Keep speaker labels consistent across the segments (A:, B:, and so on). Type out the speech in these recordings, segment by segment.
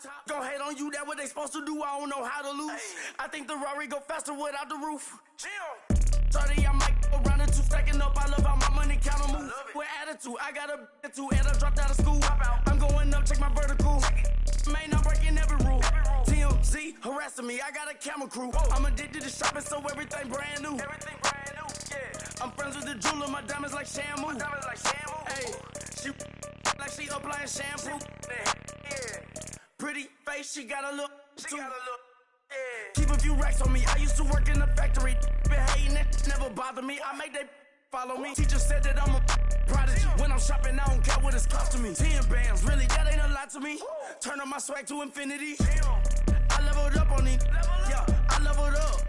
A: top, gon' hate on you, that what they supposed to do, I don't know how to lose. I think the Rari go faster without the roof. 30, I might go around and two stacking up. I love how my money count on move. With attitude, I got a two and I dropped out of school. I'm going up, check my vertical. Man, I'm breaking every rule. TMZ harassing me, I got a camera crew. I'm addicted to shopping, so everything brand new. I'm friends with the jeweler, my diamonds like Shamu. Hey, she like she applying shampoo. Pretty face, she got a look. Keep a few racks on me. I used to work in the factory. Been hating it, never bother me. I make they follow me. Teacher said that I'm a prodigy. When I'm shopping, I don't care what it's cost to me. 10 bands, really, that ain't a lot to me. Turn on my swag to infinity. I leveled up on these. Yeah, I leveled up.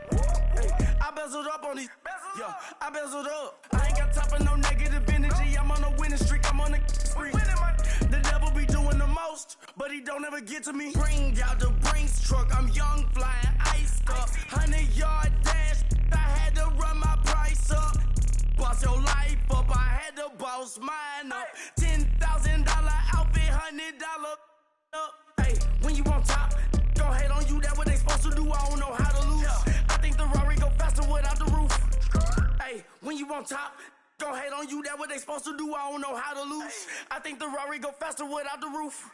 A: I bezeled up on these. Yeah, I bezeled up. I ain't got time for no negative energy. I'm on a winning streak. I'm on a spree. The devil be doing the most, but he don't ever get to me. Bring out the Brinks truck. I'm young, flying ice up. 100-yard dash. I had to run my price up. Boss your life up. I had to boss mine up. $10,000 outfit, $100 up. Hey, when you on top, gon' hate on you. That what they supposed to do. I don't know how to lose. I think the Rari go faster without the roof. Hey, when you on top, gon' hate on you. That what they supposed to do. I don't know how to lose. I think the Rari go faster without the roof.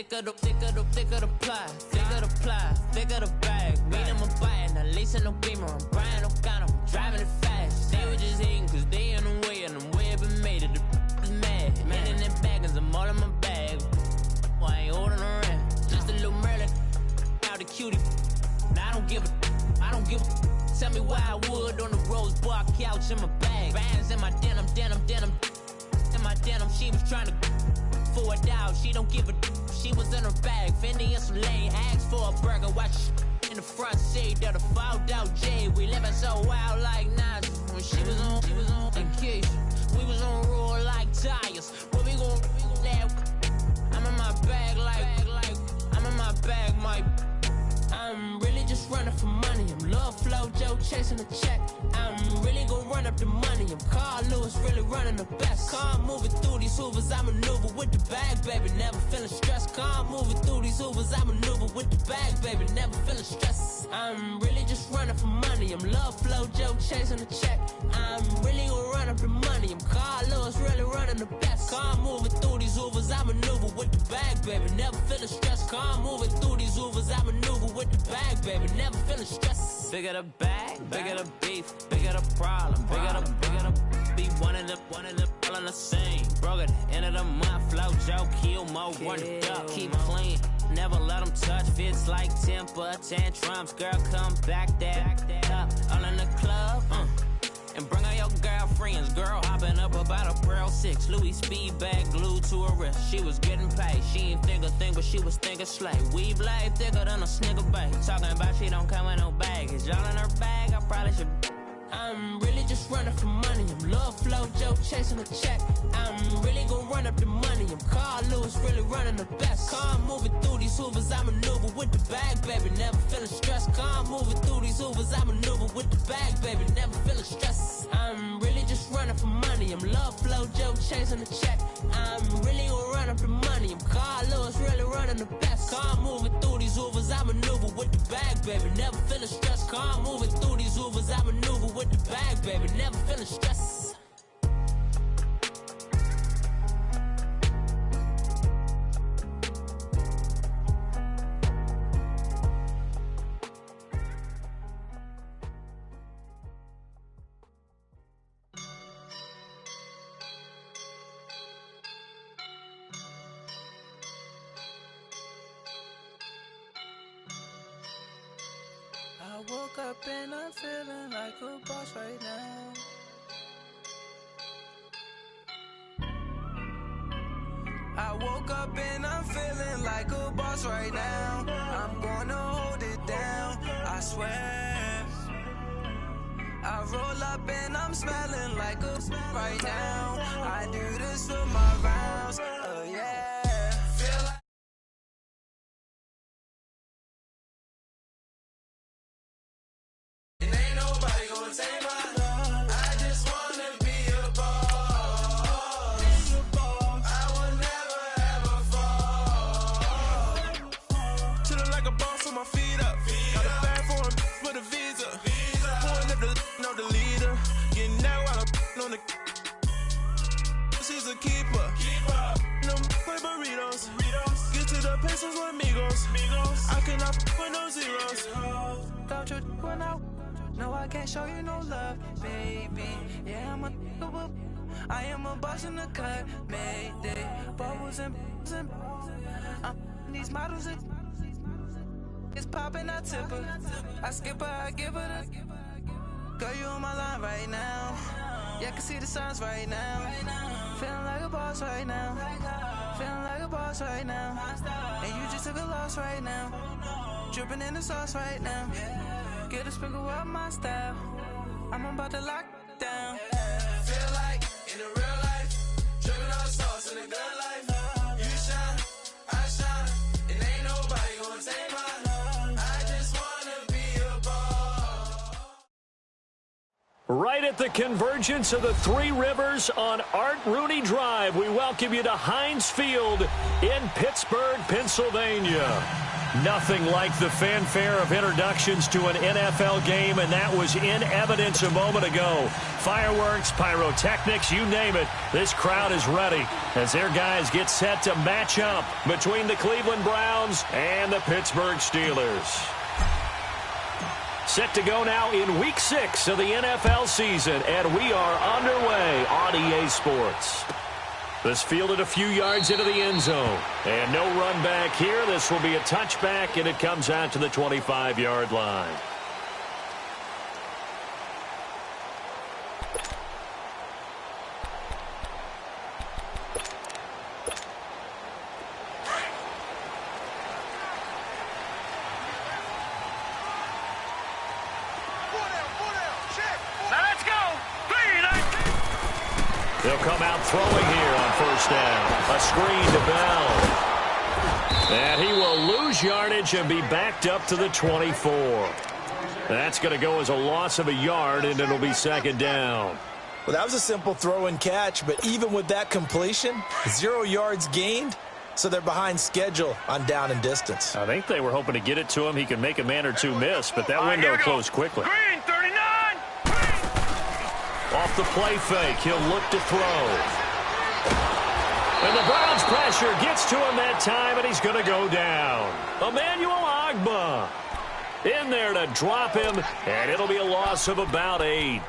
B: Thicker the ply, thicker the bag. Meet them a bite, now lacing no beamer. I'm Brian O'Connor, I'm driving it fast. They were just hating cause they in the way, and the way I've been made it, the is mad. Man in them baggins, I'm all in my bag. Well, I ain't holding around, just a little Merlin, out the cutie. Now I don't give a, tell me why I would on the rose bar couch in my bag. Bands in my denim. In my denim, she was trying to for a doubt, she don't give a. She was in her bag, Fendi and some lane. Asked for a burger, watch in the front seat of the fouled out J. We living so wild like Nas. When she was on vacation, we was on roll like tires. Where we gon' that? I'm in my bag like I'm in my bag, Mike. I'm really just running for money. I'm Love Flow Joe chasing the check. I'm really gon' run up the money. I'm Carl Lewis, really running the best. Car moving through these Hoovers, I maneuver with the bag, baby. Never feeling stressed. Car moving through these Hoovers, I maneuver with the bag, baby. Never feeling stressed. I'm really just running for money. I'm Love Flow Joe chasing the check. I'm really gon' run up the money. I'm Carl Lewis, really running the best. Car moving through these Hoovers, I maneuver with the bag, baby. Never feeling stressed. Car moving through these Hoovers, I maneuver with the bag, baby. Never feeling stressed.
C: Bigger the bag, bigger the beef, bigger the problem, bigger the be one of the all in the same. Broke at the end of the month, flow Joe, kill more, run it up, keep clean. Never let them touch, fits like temper tantrums. Girl, come back that up, all in the club, and bring all your girlfriends. Girl hopping up about a Pearl 6 Louis speed bag glued to her wrist. She was getting paid, she ain't think a thing, but she was thinking slay. We blade thicker than a snicker bag. Talking about she don't come with no baggage. All in her bag, I probably should.
B: I'm really just running for money. I'm Love Flow Joe chasing the check. I'm really gon' run up the money. I'm Carl Lewis, really running the best. Car moving through these Hoovers, I maneuver with the bag, baby. Never feeling stressed. Car moving through these Hoovers, I maneuver with the bag, baby. Never feeling stressed. I'm really just running for money. I'm Love Flow Joe chasing the check. I'm really gon' run up the money. I'm Carl Lewis, really running the best. Car moving through these Hoovers, I maneuver with the bag, baby. Never feeling stressed. Car moving through these Hoovers, I maneuver with the bag, baby. Never feeling stressed.
D: I woke up and I'm feeling like a boss right now. woke up and I'm feeling like a boss right now. I'm gonna hold it down, I swear. I roll up and I'm smelling like a right now. I do this for my rounds, yeah. Feel like and ain't nobody gonna take my love. I just wanna be a boss. I will never ever fall. Chillin' like a boss with my feet up. Got a bag for with a visa. Pulling up the leader. Getting out while I'm on the. She's a keeper. No play burritos. Get to the pesos with amigos. I cannot with no zeros. Don't you run out? No, I can't show you no love, baby. Yeah, I am a boss in the cut, mayday. Bubbles and these models. It's popping, I tip her. I skip her, I give her the. Girl, you on my line right now. Yeah, I can see the signs right now. Feeling like a boss right now. Feeling like a boss right now. And you just took a loss right now. Dripping in the sauce right now. Get a sprinkle up my style. I'm about to lock down. Feel like in the real life, dripping on the sauce in the good life. You shine, I shine, and ain't nobody gonna take my love. I just wanna be a boss.
E: Right at the convergence of the Three Rivers on Art Rooney Drive, we welcome you to Heinz Field in Pittsburgh, Pennsylvania. Nothing like the fanfare of introductions to an NFL game, and that was in evidence a moment ago. Fireworks, pyrotechnics, you name it. This crowd is ready as their guys get set to match up between the Cleveland Browns and the Pittsburgh Steelers. Set to go now in Week 6 of the NFL season, and we are underway on EA Sports. This fielded a few yards into the end zone. And no run back here. This will be a touchback, and it comes out to the 25-yard line. They'll come out throwing here on first down. A screen to Bell. And he will lose yardage and be backed up to the 24. That's going to go as a loss of a yard, and it'll be second down.
F: Well, that was a simple throw and catch, but even with that completion, 0 yards gained, so they're behind schedule on down and distance.
E: I think they were hoping to get it to him. He could make a man or two miss, but that window closed quickly.
A: Green, 39!
E: Off the play fake, he'll look to throw. And the Browns pressure gets to him that time, and he's going to go down. Emmanuel Ogbah in there to drop him, and it'll be a loss of about 8.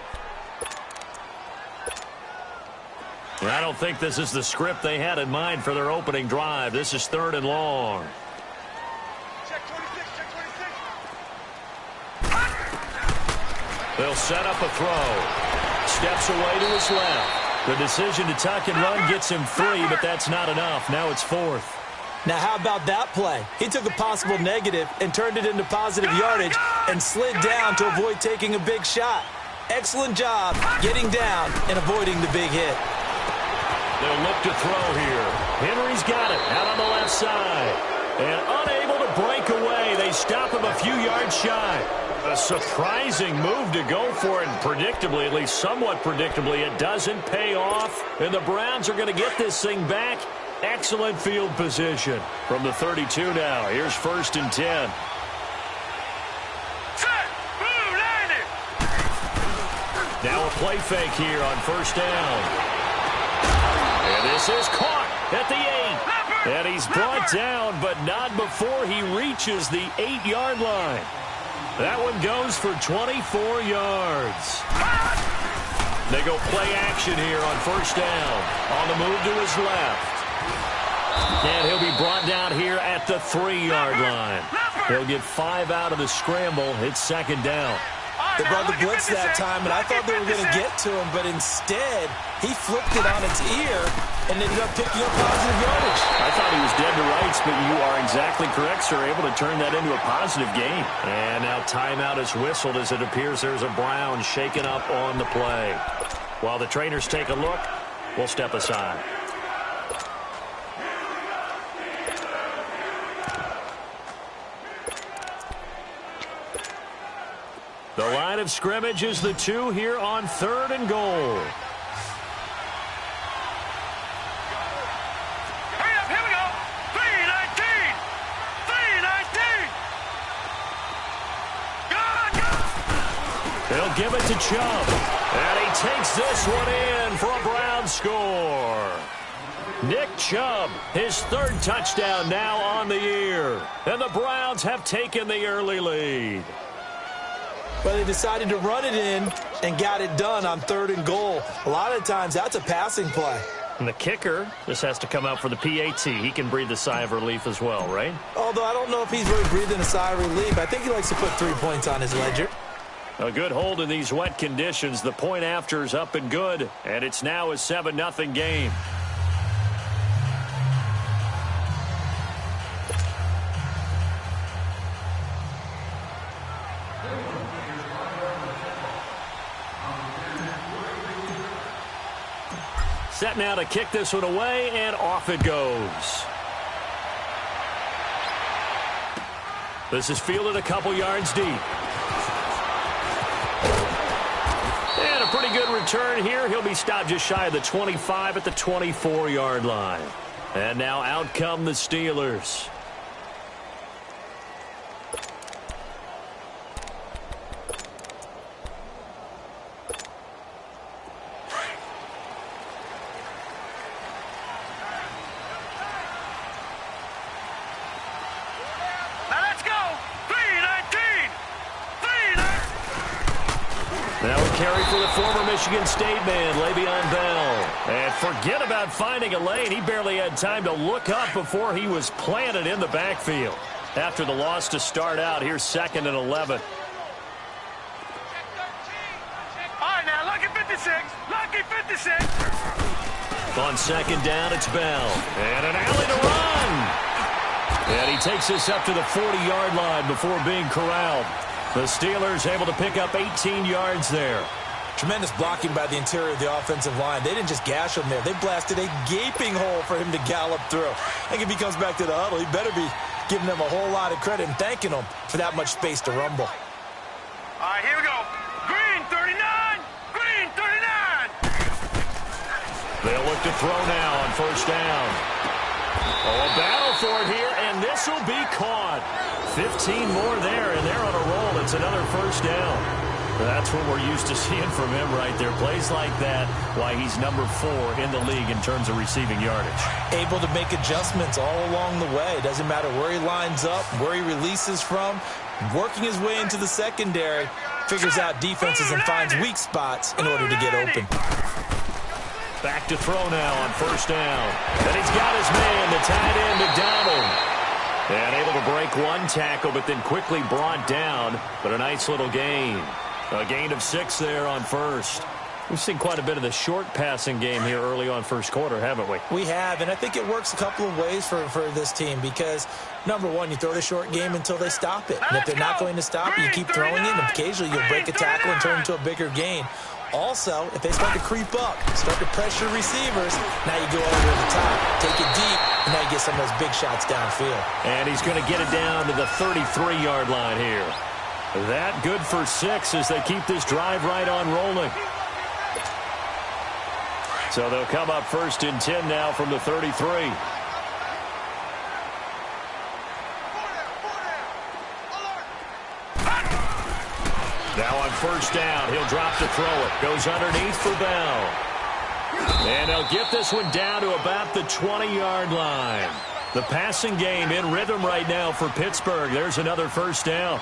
E: I don't think this is the script they had in mind for their opening drive. This is 3rd and long.
A: Check 26, check 26.
E: They'll set up a throw. Steps away to his left. The decision to tuck and run gets him 3, but that's not enough. Now it's 4th.
F: Now, how about that play? He took a possible negative and turned it into positive yardage and slid down to avoid taking a big shot. Excellent job getting down and avoiding the big hit.
E: They'll look to throw here. Henry's got it out on the left side. And unable to break away, they stop him a few yards shy. A surprising move to go for it, and predictably, at least somewhat predictably, it doesn't pay off. And the Browns are going to get this thing back. Excellent field position from the 32 now. Here's 1st and 10. Now a play fake here on first down. And this is caught at the 8. And he's brought down, but not before he reaches the 8-yard line. That one goes for 24 yards. They go play action here on first down. On the move to his left. And he'll be brought down here at the 3-yard line. He'll get 5 out of the scramble. It's second down.
F: They brought the blitz that time, and I thought they were going to get to him, but instead, he flipped it on its ear and ended up picking up positive yardage.
E: I thought he was dead to rights, but you are exactly correct, sir. Able to turn that into a positive gain. And now timeout is whistled as it appears there's a Brown shaken up on the play. While the trainers take a look, we'll step aside. The line of scrimmage is the 2 here on 3rd and goal.
A: Hurry up, here we go. 319. 319. Go.
E: He'll give it to Chubb. And he takes this one in for a Brown score. Nick Chubb, his 3rd touchdown now on the year. And the Browns have taken the early lead.
F: But they decided to run it in and got it done on 3rd and goal. A lot of times, that's a passing play.
E: And the kicker just has to come out for the PAT. He can breathe a sigh of relief as well, right?
F: Although I don't know if he's really breathing a sigh of relief. I think he likes to put 3 points on his ledger.
E: A good hold in these wet conditions. The point after is up and good. And it's now a 7-0 game. Set now to kick this one away, and off it goes. This is fielded a couple yards deep. And a pretty good return here. He'll be stopped just shy of the 25 at the 24-yard line. And now out come the Steelers. Carry for the former Michigan State man, Le'Veon Bell. And forget about finding a lane. He barely had time to look up before he was planted in the backfield. After the loss to start out, here's 2nd and 11.
A: All right, now, lucky 56. Lucky 56.
E: On 2nd down, it's Bell. And an alley to run. And he takes this up to the 40-yard line before being corralled. The Steelers able to pick up 18 yards there.
F: Tremendous blocking by the interior of the offensive line. They didn't just gash him there. They blasted a gaping hole for him to gallop through. I think if he comes back to the huddle, he better be giving them a whole lot of credit and thanking them for that much space to rumble.
A: All right, here we go. Green 39. Green 39.
E: They'll look to throw now on 1st down. Oh, a battle for it here, and this will be caught. 15 more there, and they're on a roll. It's another 1st down. That's what we're used to seeing from him right there. Plays like that, why he's number 4 in the league in terms of receiving yardage.
F: Able to make adjustments all along the way. Doesn't matter where he lines up, where he releases from. Working his way into the secondary, figures out defenses and finds weak spots in order to get open.
E: Back to throw now on 1st down. And he's got his man, the tight end, McDonald. And able to break one tackle, but then quickly brought down. But a nice little gain. A gain of 6 there on 1st. We've seen quite a bit of the short passing game here early on 1st quarter, haven't we?
F: We have, and I think it works a couple of ways for this team because, number one, you throw the short game until they stop it. And if they're not going to stop it, you keep throwing it, and occasionally you'll break a tackle and turn it into a bigger gain. Also, if they start to creep up, start to pressure receivers, now you go over the top, take it deep, and now you get some of those big shots downfield.
E: And he's going to get it down to the 33-yard line here. That good for 6 as they keep this drive right on rolling. So they'll come up 1st and 10 now from the 33. Now on 1st down, he'll drop to throw it. Goes underneath for Bell. And they'll get this one down to about the 20-yard line. The passing game in rhythm right now for Pittsburgh. There's another 1st down.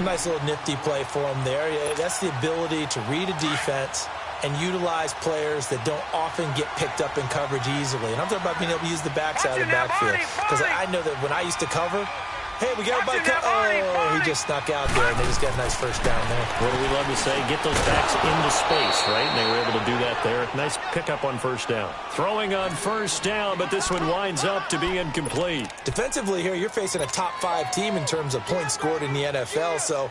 F: Nice little nifty play for him there. Yeah, that's the ability to read a defense and utilize players that don't often get picked up in coverage easily. And I'm talking about being able to use the backside of the backfield. Because I know that when I used to cover, Hey, we got a cut. Oh, he just snuck out there, and they just got a nice first down there.
E: What do we love to say? Get those backs into space, right? And they were able to do that there. Nice pickup on first down. Throwing on first down, but this one winds up to be incomplete.
F: Defensively here, you're facing a top-5 team in terms of points scored in the NFL, so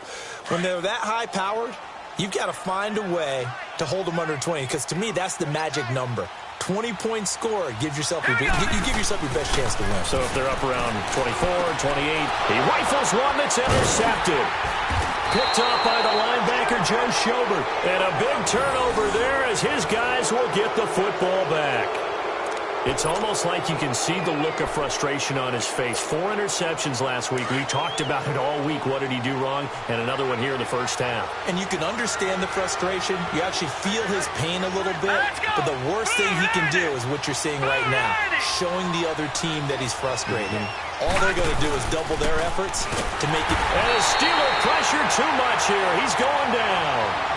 F: when they're that high-powered, you've got to find a way to hold them under 20, because to me, that's the magic number. 20-point score gives yourself you give yourself your best chance to win.
E: So if they're up around 24, 28, he rifles one that's intercepted. Picked up by the linebacker, Joe Schobert. And a big turnover there as his guys will get the football back. It's almost like you can see the look of frustration on his face. 4 interceptions last week. We talked about it all week. What did he do wrong? And another one here in the first half.
F: And you can understand the frustration. You actually feel his pain a little bit. But the worst thing he can do is what you're seeing right now, showing the other team that he's frustrated. All they're going to do is double their efforts to make it.
E: And a Steeler pressure too much here. He's going down.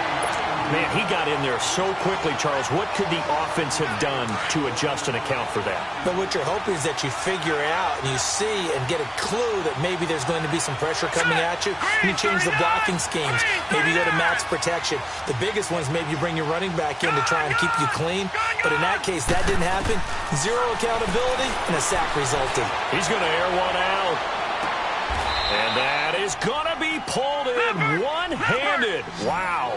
E: Man, he got in there so quickly, Charles. What could the offense have done to adjust and account for that?
F: But what you're hoping is that you figure out and you see and get a clue that maybe there's going to be some pressure coming at you, and you change the blocking schemes. Maybe you go to max protection. The biggest one is maybe you bring your running back in to try and keep you clean. But in that case, that didn't happen. 0 accountability, and a sack resulted.
E: He's going to air one out. And that is going to be pulled in one-handed. Wow.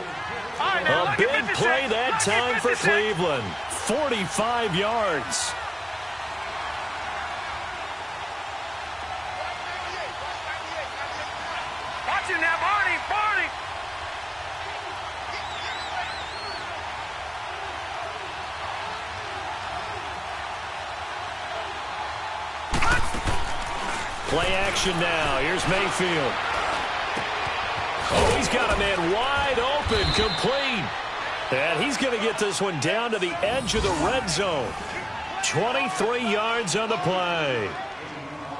E: A big play that time for Cleveland. 45 yards.
A: Watch him now, Barney.
E: Play action now. Here's Mayfield. Oh, he's got a man wide open, complete. And he's going to get this one down to the edge of the red zone. 23 yards on the play.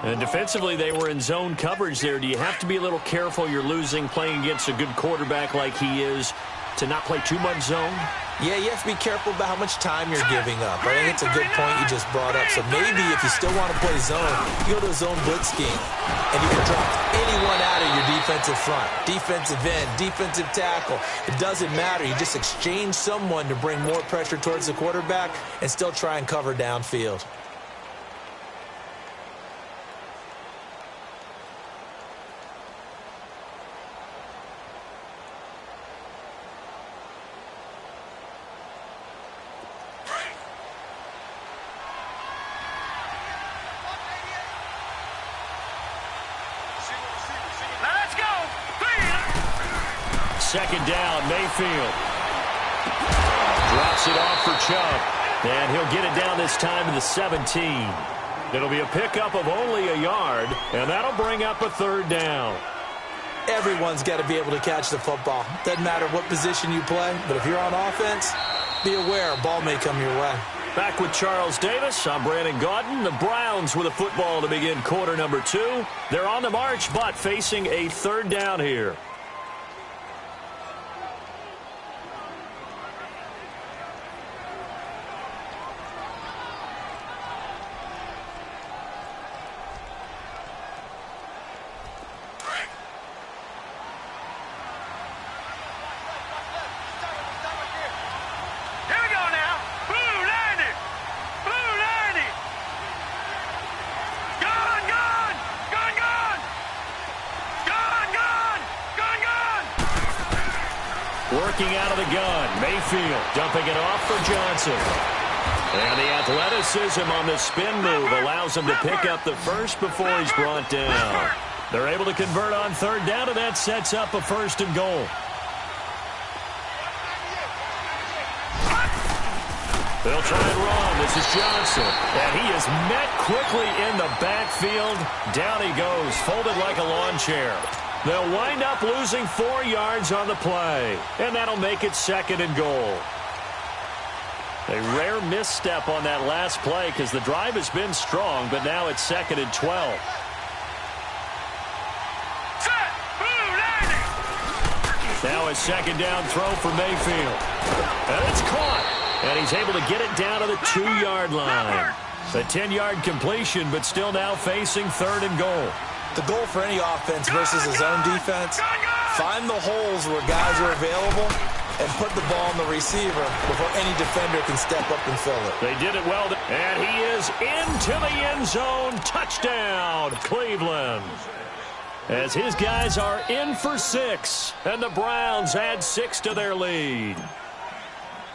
E: And defensively, they were in zone coverage there. Do you have to be a little careful? You're losing, playing against a good quarterback like he is, to not play too much zone?
F: Yeah, you have to be careful about how much time you're giving up. I think it's a good point you just brought up. So maybe if you still want to play zone, you go to a zone blitz scheme. And you can drop anyone out of your defensive front. Defensive end, defensive tackle. It doesn't matter. You just exchange someone to bring more pressure towards the quarterback and still try and cover downfield.
E: Second down, Mayfield. Drops it off for Chubb. And he'll get it down this time to the 17. It'll be a pickup of only a yard, and that'll bring up a third down.
F: Everyone's got to be able to catch the football. Doesn't matter what position you play, but if you're on offense, be aware a ball may come your way.
E: Back with Charles Davis, I'm Brandon Gaudin. The Browns with a football to begin quarter number 2. They're on the march, but facing a third down here. Working out of the gun, Mayfield dumping it off for Johnson. And the athleticism on the spin move allows him to pick up the first before he's brought down. They're able to convert on third down, and that sets up a first and goal. They'll try and run. This is Johnson. And he is met quickly in the backfield. Down he goes, folded like a lawn chair. They'll wind up losing 4 yards on the play. And that'll make it second and goal. A rare misstep on that last play because the drive has been strong, but now it's second and 12. Now a second down throw for Mayfield. And it's caught. And he's able to get it down to the 2-yard line. A 10-yard completion, but still now facing third and goal.
F: The goal for any offense versus a zone defense, find the holes where guys are available and put the ball on the receiver before any defender can step up and fill it.
E: They did it well, and he is into the end zone. Touchdown, Cleveland. As his guys are in for 6, and the Browns add 6 to their lead.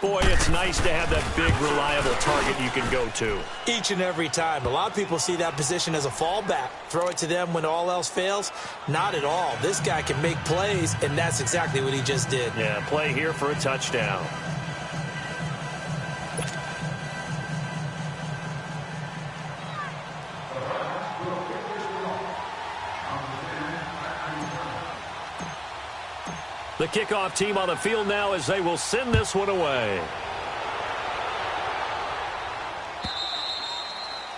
E: Boy, it's nice to have that big, reliable target you can go to.
F: Each and every time. A lot of people see that position as a fallback. Throw it to them when all else fails. Not at all. This guy can make plays, and that's exactly what he just did.
E: Yeah, play here for a touchdown. The kickoff team on the field now as they will send this one away.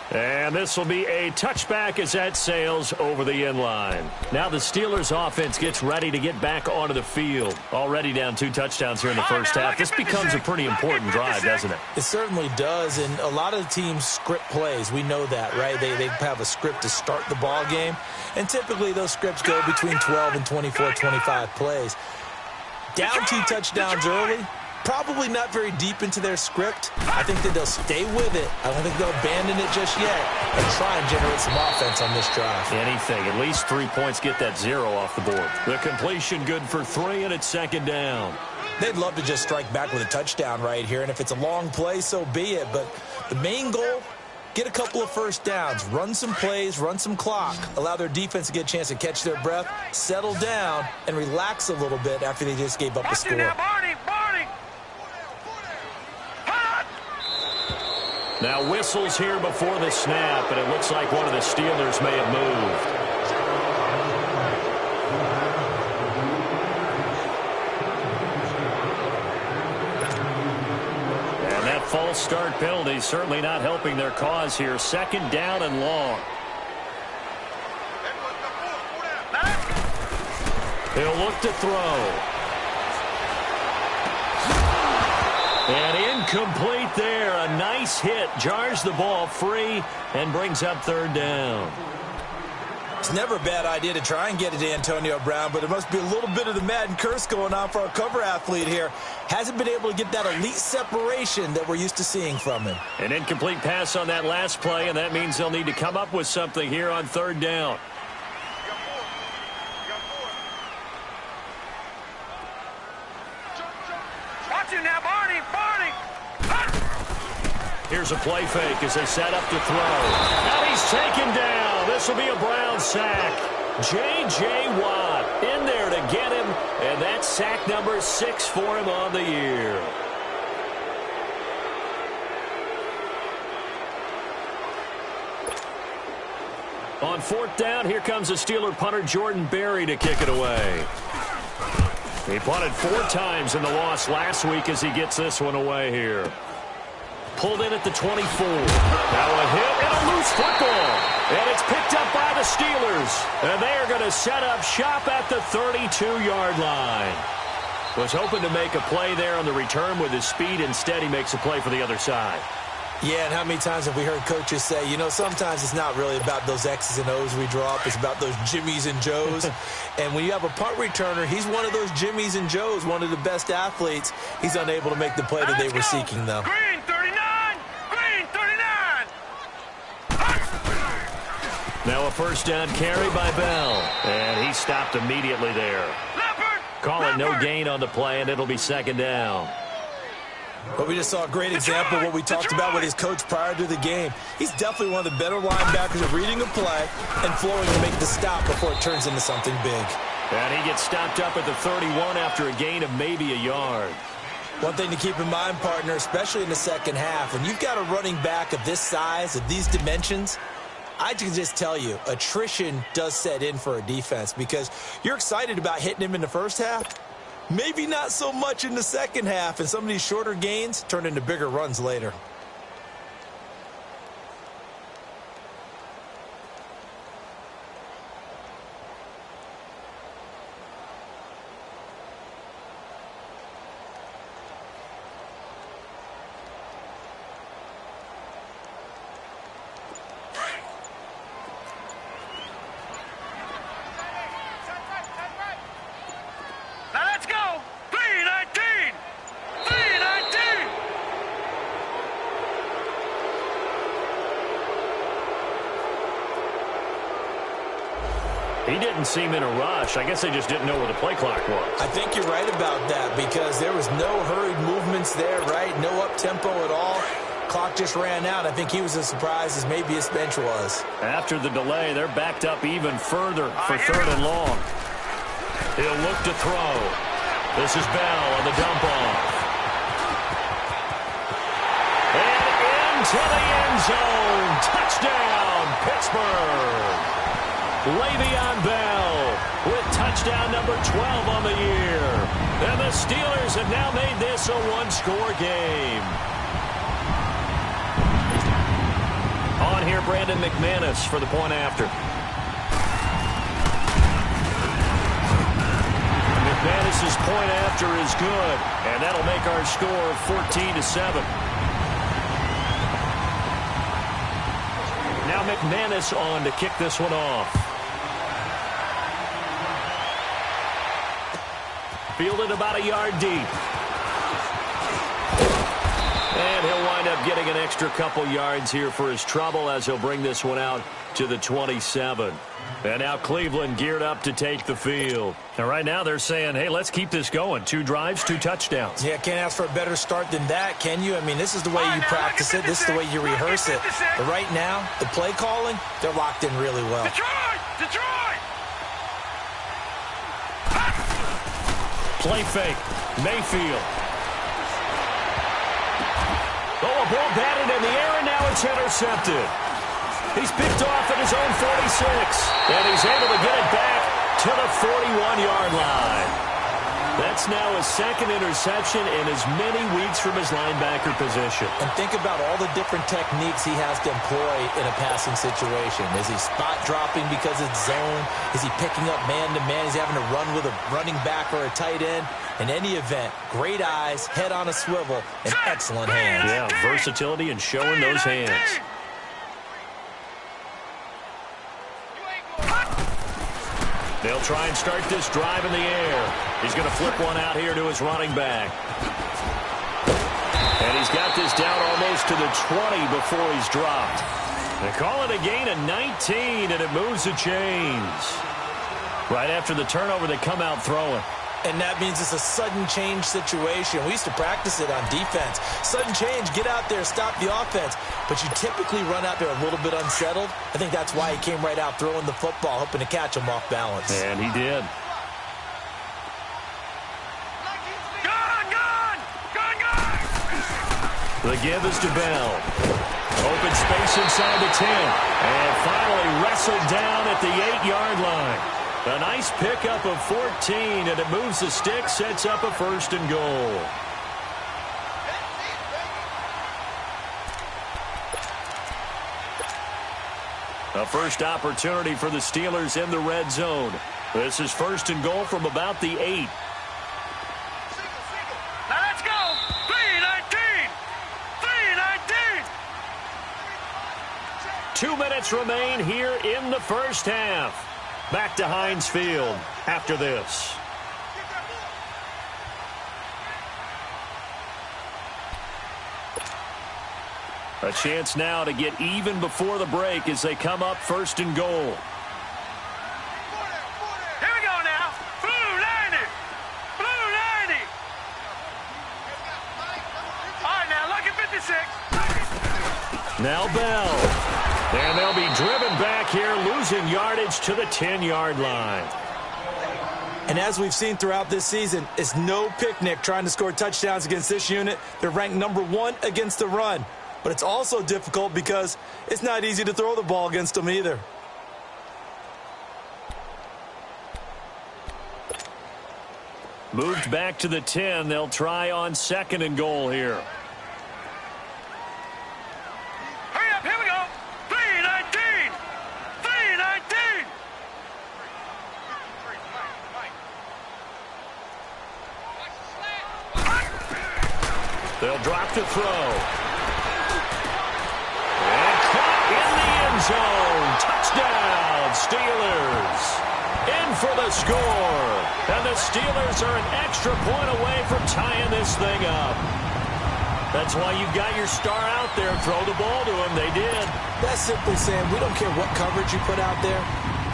E: And this will be a touchback as that sails over the end line. Now the Steelers offense gets ready to get back onto the field. Already down 2 touchdowns here in the first half. This becomes a pretty important drive, doesn't it?
F: It certainly does, and a lot of the teams script plays. We know that, right? They have a script to start the ball game, and typically those scripts go between 12 and 24, 25 plays. Down 2 touchdowns early, probably not very deep into their script. I think that they'll stay with it. I don't think they'll abandon it just yet and try and generate some offense on this drive.
E: Anything. At least 3 points, get that 0 off the board. The completion good for 3, and it's second down.
F: They'd love to just strike back with a touchdown right here, and if it's a long play, so be it. But the main goal, get a couple of first downs, run some plays, run some clock, allow their defense to get a chance to catch their breath, settle down, and relax a little bit after they just gave up a score.
E: Now whistles here before the snap, and it looks like one of the Steelers may have moved. And that false start penalty certainly not helping their cause here. Second down and long. He'll look to throw. And incomplete there. A nice hit. Jars the ball free and brings up third down.
F: It's never a bad idea to try and get it to Antonio Brown, but there must be a little bit of the Madden curse going on for our cover athlete here. Hasn't been able to get that elite separation that we're used to seeing from him.
E: An incomplete pass on that last play, and that means they'll need to come up with something here on third down. Here's a play fake as they set up to throw. And he's taken down. This will be a Brown sack. J.J. Watt in there to get him, and that's sack number 6 for him on the year. On fourth down, here comes the Steeler punter Jordan Berry to kick it away. He punted 4 times in the loss last week as he gets this one away here. Pulled in at the 24. Now a hit and a loose football. And it's picked up by the Steelers. And they are going to set up shop at the 32-yard line. Was hoping to make a play there on the return with his speed. Instead, he makes a play for the other side.
F: Yeah, and how many times have we heard coaches say, you know, sometimes it's not really about those X's and O's we draw up. It's about those Jimmies and Joes. And when you have a punt returner, he's one of those Jimmies and Joes, one of the best athletes. He's unable to make the play that they were seeking, though.
A: Green 39! Green 39!
E: Now a first down carry by Bell. And he stopped immediately there. Call it no gain on the play, and it'll be second down.
F: But we just saw a great example of what we talked about with his coach prior to the game. He's definitely one of the better linebackers at reading a play and flowing to make the stop before it turns into something big.
E: And he gets stopped up at the 31 after a gain of maybe a yard.
F: One thing to keep in mind, partner, especially in the second half, when you've got a running back of this size, of these dimensions, I can just tell you, attrition does set in for a defense because you're excited about hitting him in the first half. Maybe not so much in the second half, and some of these shorter gains turn into bigger runs later.
E: He didn't seem in a rush. I guess they just didn't know where the play clock was.
F: I think you're right about that because there was no hurried movements there, right? No up-tempo at all. Clock just ran out. I think he was as surprised as maybe his bench was.
E: After the delay, they're backed up even further for 3rd and long. He'll look to throw. This is Bell on the dump off. And into the end zone. Touchdown, Pittsburgh. Le'Veon Bell with touchdown number 12 on the year. And the Steelers have now made this a one-score game. On here, Brandon McManus for the point after. McManus's point after is good, and that'll make our score 14-7. Now McManus on to kick this one off. Fielded about a yard deep. And he'll wind up getting an extra couple yards here for his trouble as he'll bring this one out to the 27. And now Cleveland geared up to take the field. And right now they're saying, hey, let's keep this going. 2 drives, 2 touchdowns.
F: Yeah, can't ask for a better start than that, can you? I mean, this is the way you practice it. This is the way you rehearse it. But right now, the play calling, they're locked in really well.
A: Detroit!
E: Play fake. Mayfield. Oh, a ball batted in the air, and now it's intercepted. He's picked off at his own 46, and he's able to get it back to the 41-yard line. That's now his 2nd interception in as many weeks from his linebacker position.
F: And think about all the different techniques he has to employ in a passing situation. Is he spot dropping because it's zone? Is he picking up man-to-man? Is he having to run with a running back or a tight end? In any event, great eyes, head on a swivel, and excellent hands.
E: Yeah, versatility and showing those hands. They'll try and start this drive in the air. He's going to flip one out here to his running back. And he's got this down almost to the 20 before he's dropped. They call it a gain of 19, and it moves the chains. Right after the turnover, they come out throwing.
F: And that means it's a sudden change situation. We used to practice it on defense. Sudden change, get out there, stop the offense. But you typically run out there a little bit unsettled. I think that's why he came right out throwing the football, hoping to catch him off balance.
E: And he did. The give is to Bell. Open space inside the 10. And finally wrestled down at the 8-yard line. A nice pickup of 14, and it moves the stick, sets up a 1st and goal. A first opportunity for the Steelers in the red zone. This is 1st and goal from about the 8.
A: Now let's go! 3-19! 3-19!
E: 2 minutes remain here in the first half. Back to Heinz Field after this. A chance now to get even before the break as they come up 1st and goal.
A: Here we go now. Blue 90! Blue 90! All right, now look at 56.
E: Now Bell. And they'll be driven back here, losing yardage to the 10-yard line.
F: And as we've seen throughout this season, it's no picnic trying to score touchdowns against this unit. They're ranked number 1 against the run. But it's also difficult because it's not easy to throw the ball against them either.
E: Moved back to the 10. They'll try on 2nd and goal here.
A: Hurry up, here we go. 3-19! 3-19!
E: They'll drop to throw. And caught in the end zone. Touchdown, Steelers. In for the score. And the Steelers are an extra point away from tying this thing up. That's why you got your star out there. Throw the ball to him. They did.
F: That's simply saying we don't care what coverage you put out there.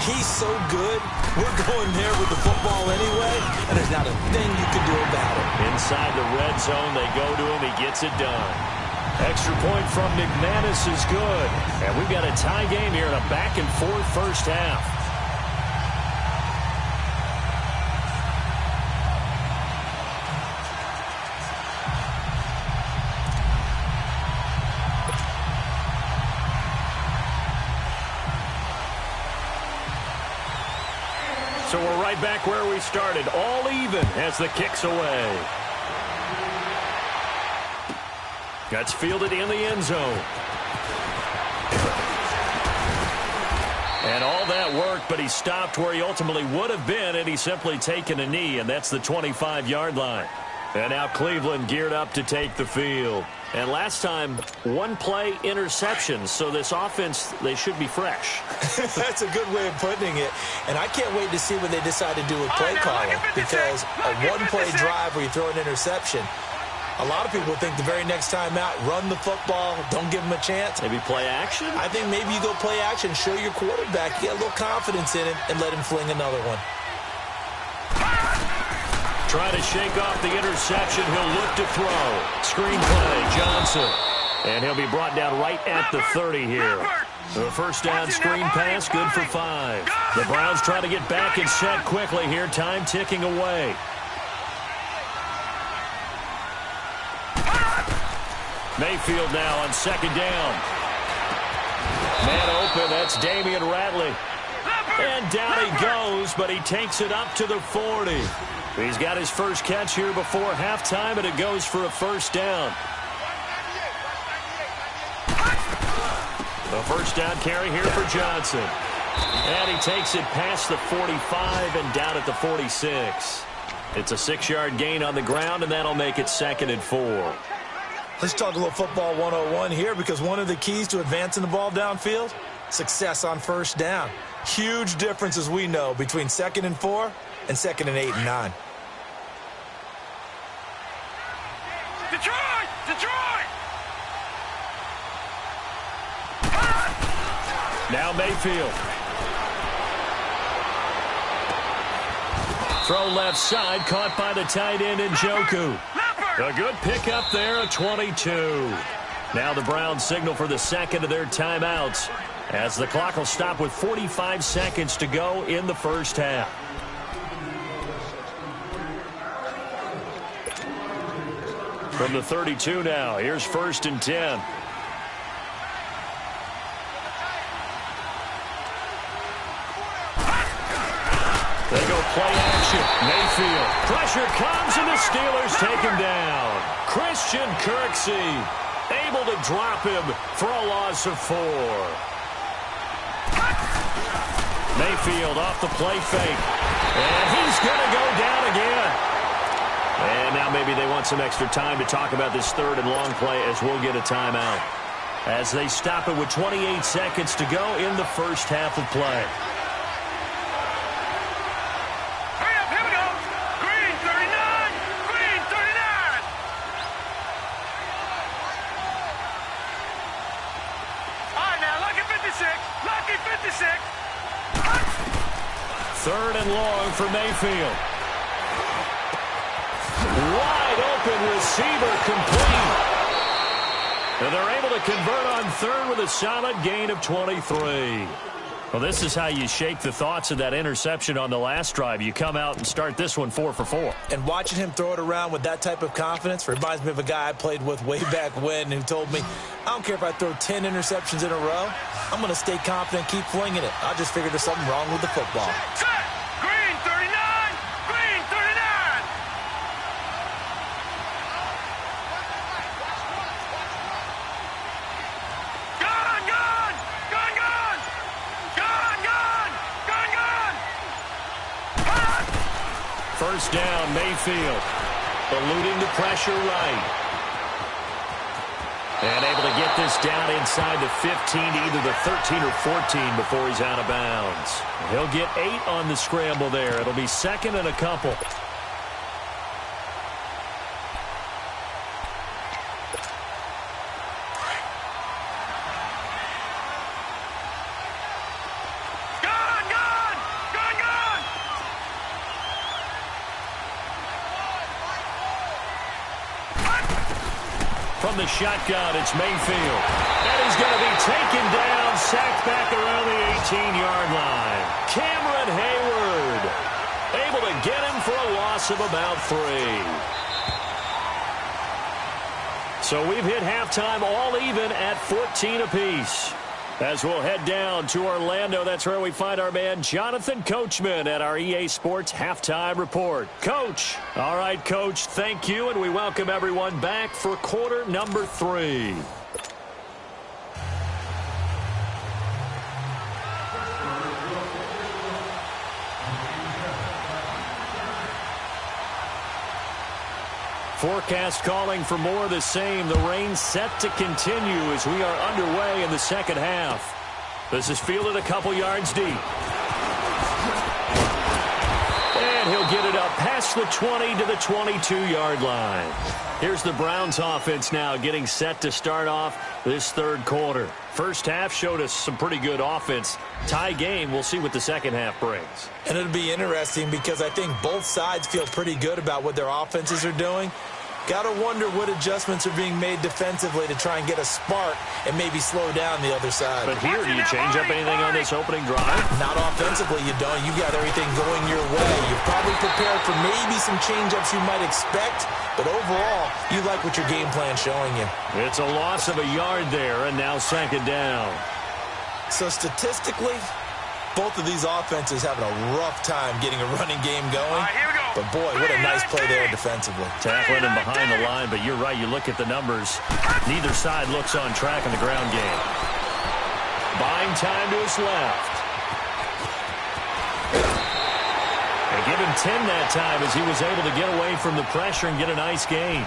F: He's so good. We're going there with the football anyway, and there's not a thing you can do about it.
E: Inside the red zone, they go to him. He gets it done. Extra point from McManus is good. And we've got a tie game here in a back-and-forth first half. So we're right back where we started, all even as the kick's away. That's fielded in the end zone. And all that worked, but he stopped where he ultimately would have been, and he's simply taken a knee, and that's the 25-yard line. And now Cleveland geared up to take the field. And last time, one-play interceptions, so this offense, they should be fresh.
F: That's a good way of putting it. And I can't wait to see what they decide to do with play calling, because a one-play drive where you throw an interception, a lot of people think the very next time out, run the football, don't give them a chance.
E: Maybe play action?
F: I think maybe you go play action, show your quarterback, get a little confidence in him, and let him fling another one.
E: Trying to shake off the interception. He'll look to throw. Screen play, Johnson. And he'll be brought down right at the 30 here. The first down screen pass, good for 5. The Browns try to get back and set quickly here. Time ticking away. Mayfield now on second down. Man open, that's Damian Ratley. And down he goes, but he takes it up to the 40. He's got his first catch here before halftime, and it goes for a first down. The first down carry here for Johnson. And he takes it past the 45 and down at the 46. It's a 6-yard gain on the ground, and that'll make it 2nd and 4.
F: Let's talk a little football 101 here, because one of the keys to advancing the ball downfield, success on first down. Huge difference, as we know, between 2nd and 4 and 2nd and 8 and 9.
A: Detroit! Detroit!
E: Now Mayfield. Throw left side, caught by the tight end Njoku. A good pickup there, a 22. Now the Browns signal for the second of their timeouts, as the clock will stop with 45 seconds to go in the first half. From the 32 now, here's 1st and 10. They go play action. Mayfield. Pressure comes, and the Steelers take him down. Christian Kirksey able to drop him for a loss of 4. Mayfield off the play fake. And he's going to go down again. And now maybe they want some extra time to talk about this 3rd and long play, as we'll get a timeout, as they stop it with 28 seconds to go in the first half of play.
A: Hurry up, here we go. Green 39, green 39. All right, now, lucky 56, lucky 56.
E: 3rd and long for Mayfield. Wide open receiver, complete. And they're able to convert on 3rd with a solid gain of 23. Well, this is how you shake the thoughts of that interception on the last drive. You come out and start this one 4 for 4.
F: And watching him throw it around with that type of confidence reminds me of a guy I played with way back when, who told me, I don't care if I throw 10 interceptions in a row. I'm going to stay confident, keep flinging it. I just figured there's something wrong with the football.
A: Green 39, green 39. Gone, gone, gone, gone. Gone, gone, gone, gone.
E: First down, Mayfield. Eluding the pressure right. And able to get this down inside the 15, either the 13 or 14 before he's out of bounds. He'll get 8 on the scramble there. It'll be 2nd and a couple.
A: Gone, gone.
E: from the shotgun. It's Mayfield. And he's going to be taken down, sacked back around the 18-yard line. Cameron Hayward able to get him for a loss of about 3. So we've hit halftime all even at 14 apiece. As we'll head down to Orlando, that's where we find our man Jonathan Coachman at our EA Sports Halftime Report. Coach. All right, Coach, thank you, and we welcome everyone back for quarter number 3. Forecast calling for more of the same. The rain set to continue as we are underway in the second half. This is fielded a couple yards deep. And he'll get it up past the 20 to the 22-yard line. Here's the Browns offense now getting set to start off this third quarter. First half showed us some pretty good offense. Tie game, we'll see what the second half brings.
F: And it'll be interesting because I think both sides feel pretty good about what their offenses are doing. Got to wonder what adjustments are being made defensively to try and get a spark and maybe slow down the other side.
E: But here, do you change up anything on this opening drive?
F: Not offensively, you don't. You got everything going your way. You're probably prepared for maybe some change-ups you might expect, but overall, you like what your game plan's showing you.
E: It's a loss of a yard there, and now second down.
F: So statistically, both of these offenses having a rough time getting a running game going. But, boy, what a nice play there defensively.
E: Tackling him behind the line, but you're right. You look at the numbers. Neither side looks on track in the ground game. Buying time to his left. They give him 10 that time as he was able to get away from the pressure and get a nice gain.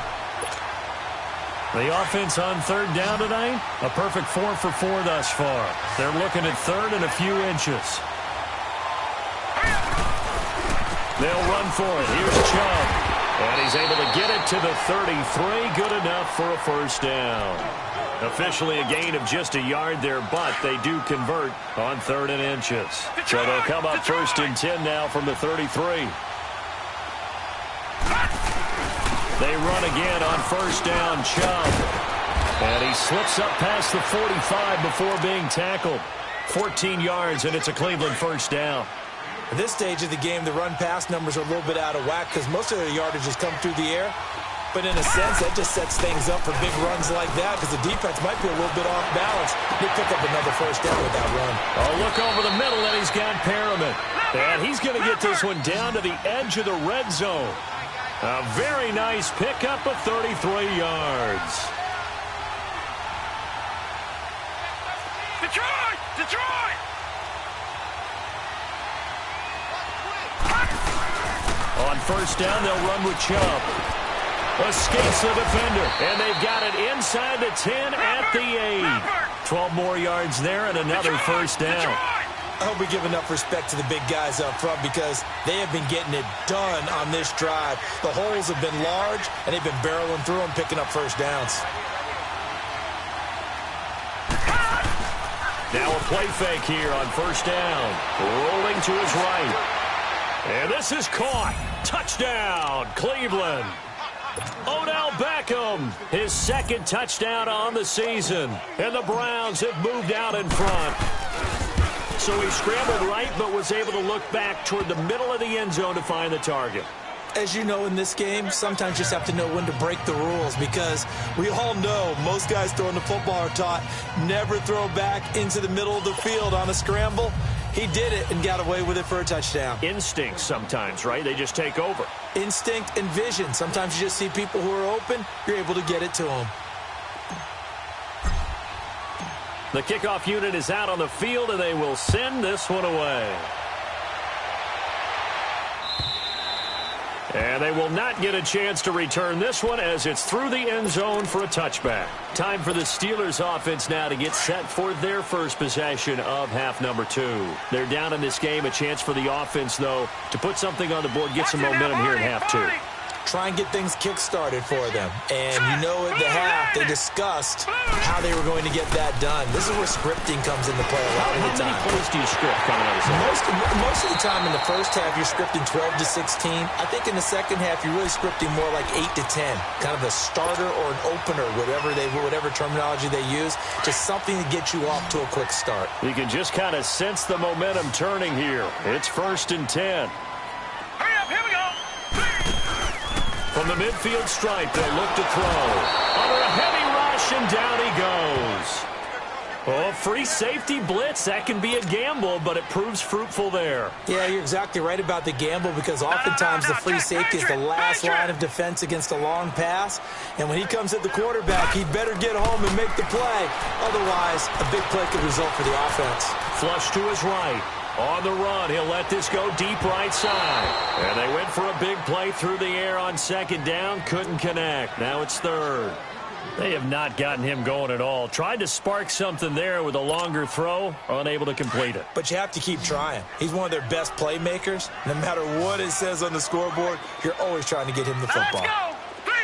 E: The offense on third down tonight, a perfect 4 for 4 thus far. They're looking at third and a few inches. They'll run for it. Here's Chubb. And he's able to get it to the 33. Good enough for a first down. Officially a gain of just a yard there, but they do convert on third and inches. So they'll come up first and 10 now from the 33. They run again on first down, Chubb. And he slips up past the 45 before being tackled. 14 yards, and it's a Cleveland first down.
F: At this stage of the game, the run-pass numbers are a little bit out of whack because most of their yardage has come through the air. But in a sense, that just sets things up for big runs like that because the defense might be a little bit off balance. They pick up another first down with that run.
E: Oh, look over the middle, and he's got Perriman. And he's going to get this one down to the edge of the red zone. A very nice pickup of 33 yards.
A: Detroit! Detroit!
E: On first down, they'll run with Chubb. Escapes the defender, and they've got it inside the 10 at the 8. 12 more yards there and another first down.
F: I hope we give enough respect to the big guys up front because they have been getting it done on this drive. The holes have been large, and they've been barreling through them, picking up first downs.
E: Now a play fake here on first down. Rolling to his right. And this is caught. Touchdown, Cleveland. Odell Beckham, his second touchdown on the season. And the Browns have moved out in front. So he scrambled right, but was able to look back toward the middle of the end zone to find the target.
F: As you know in this game, sometimes you just have to know when to break the rules because we all know most guys throwing the football are taught never throw back into the middle of the field on a scramble. He did it and got away with it for a touchdown.
E: Instinct sometimes, right? They just take over.
F: Instinct and vision. Sometimes you just see people who are open, you're able to get it to them.
E: The kickoff unit is out on the field, and they will send this one away. And they will not get a chance to return this one as it's through the end zone for a touchback. Time for the Steelers offense now to get set for their first possession of half number 2. They're down in this game. A chance for the offense, though, to put something on the board, get some momentum here in half 2.
F: try and get things kick-started for them. And you know at the half, they discussed how they were going to get that done. This is where scripting comes into play a lot of the time.
E: How many plays do you script coming out of this?
F: Most of the time in the first half, you're scripting 12 to 16. I think in the second half, you're really scripting more like 8 to 10. Kind of a starter or an opener, whatever terminology they use. Just something to get you off to a quick start.
E: You can just kind of sense the momentum turning here. It's 1st and 10.
A: Hurry up, here we go.
E: From the midfield stripe, they'll look to throw. Under a heavy rush, and down he goes. Oh, free safety blitz. That can be a gamble, but it proves fruitful there.
F: Yeah, you're exactly right about the gamble because oftentimes the free safety is the last line of defense against a long pass. And when he comes at the quarterback, he'd better get home and make the play. Otherwise, a big play could result for the offense.
E: Flush to his right. On the run, he'll let this go deep right side. And they went for a big play through the air on 2nd down. Couldn't connect. Now it's 3rd. They have not gotten him going at all. Tried to spark something there with a longer throw. Unable to complete it.
F: But you have to keep trying. He's one of their best playmakers. No matter what it says on the scoreboard, you're always trying to get him the football.
A: Let's go. 3-19.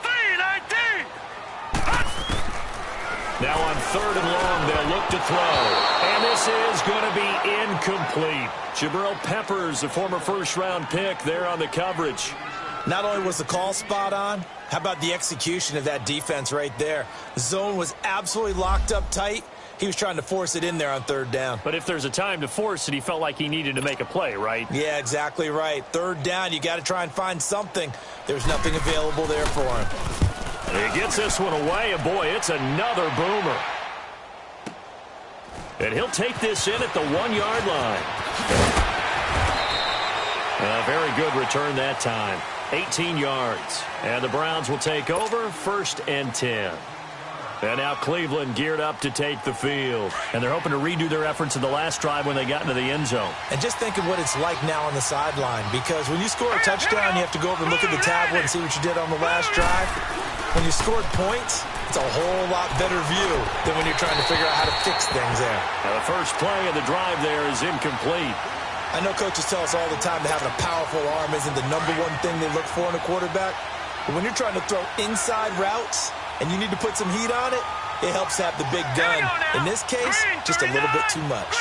A: 3-19.
E: Now on 3rd and long, they'll look to throw. And this is going to be incomplete. Jabril Peppers, a former first-round pick, there on the coverage.
F: Not only was the call spot on, how about the execution of that defense right there? The zone was absolutely locked up tight. He was trying to force it in there on 3rd down.
E: But if there's a time to force it, he felt like he needed to make a play, right?
F: Yeah, exactly right. 3rd down, you got to try and find something. There's nothing available there for him.
E: He gets this one away, and boy, it's another boomer. And he'll take this in at the 1-yard line. A very good return that time. 18 yards. And the Browns will take over 1st and 10. And now Cleveland geared up to take the field. And they're hoping to redo their efforts in the last drive when they got into the end zone.
F: And just think of what it's like now on the sideline. Because when you score a touchdown, you have to go over and look at the tablet and see what you did on the last drive. When you scored points, it's a whole lot better view than when you're trying to figure out how to fix things there.
E: Now the first play of the drive there is incomplete.
F: I know coaches tell us all the time that having a powerful arm isn't the #1 thing they look for in a quarterback. But when you're trying to throw inside routes and you need to put some heat on it, it helps to have the big gun. In this case, just a little bit too much.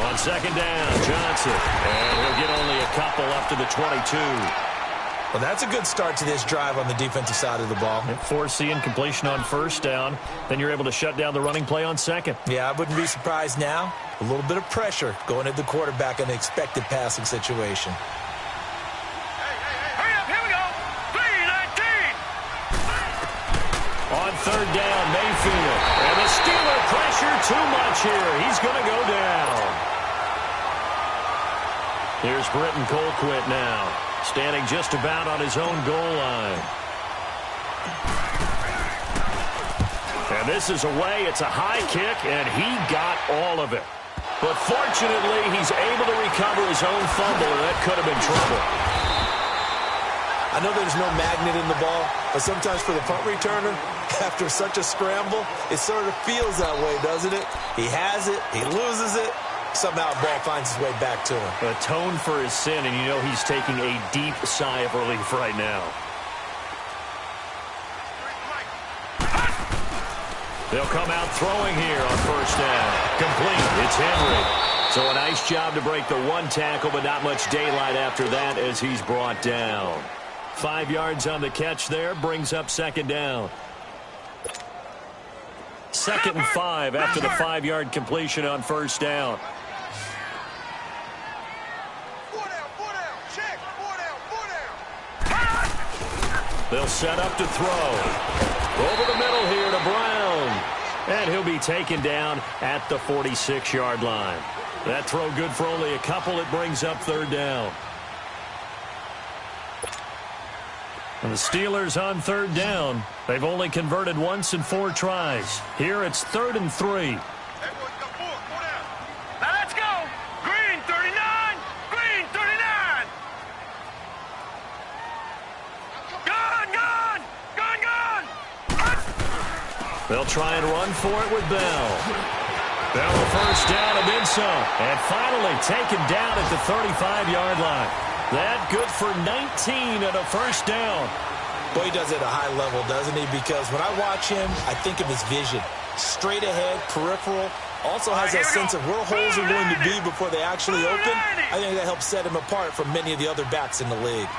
E: On 2nd down, Johnson. And he'll get only a couple up to the 22.
F: Well, that's a good start to this drive on the defensive side of the ball.
E: Force the incompletion on 1st down. Then you're able to shut down the running play on 2nd.
F: Yeah, I wouldn't be surprised now. A little bit of pressure going at the quarterback in the expected passing situation.
A: Hurry up, here we go. 3-19.
E: On 3rd down, Mayfield. And the Steeler pressure too much here. He's going to go down. Here's Britton Colquitt now, standing just about on his own goal line. And this is away. It's a high kick, and he got all of it. But fortunately, he's able to recover his own fumble, and that could have been trouble.
F: I know there's no magnet in the ball, but sometimes for the punt returner, after such a scramble, it sort of feels that way, doesn't it? He has it, he loses it, somehow the ball finds its way back to him.
E: Atone for his sin, and you know he's taking a deep sigh of relief right now. They'll come out throwing here on 1st down. Complete. It's Henry. So a nice job to break the 1 tackle, but not much daylight after that as he's brought down. 5 yards on the catch there, brings up 2nd down. 2nd and 5 after the 5-yard completion on 1st down. They'll set up to throw. Over the middle here to Brown. And he'll be taken down at the 46-yard line. That throw good for only a couple. It brings up 3rd down. And the Steelers on 3rd down. They've only converted once in 4 tries. Here it's 3rd and 3.
A: Now let's go. Green 39. Green 39. Gone, gone. Gone, gone.
E: They'll try and run for it with Bell. Now the first down and then some. And finally taken down at the 35-yard line. That good for 19 and a first down.
F: Boy, he does it at a high level, doesn't he? Because when I watch him, I think of his vision. Straight ahead, peripheral. Also has that sense of where holes are going to be before they actually open. I think that helps set him apart from many of the other backs in the league.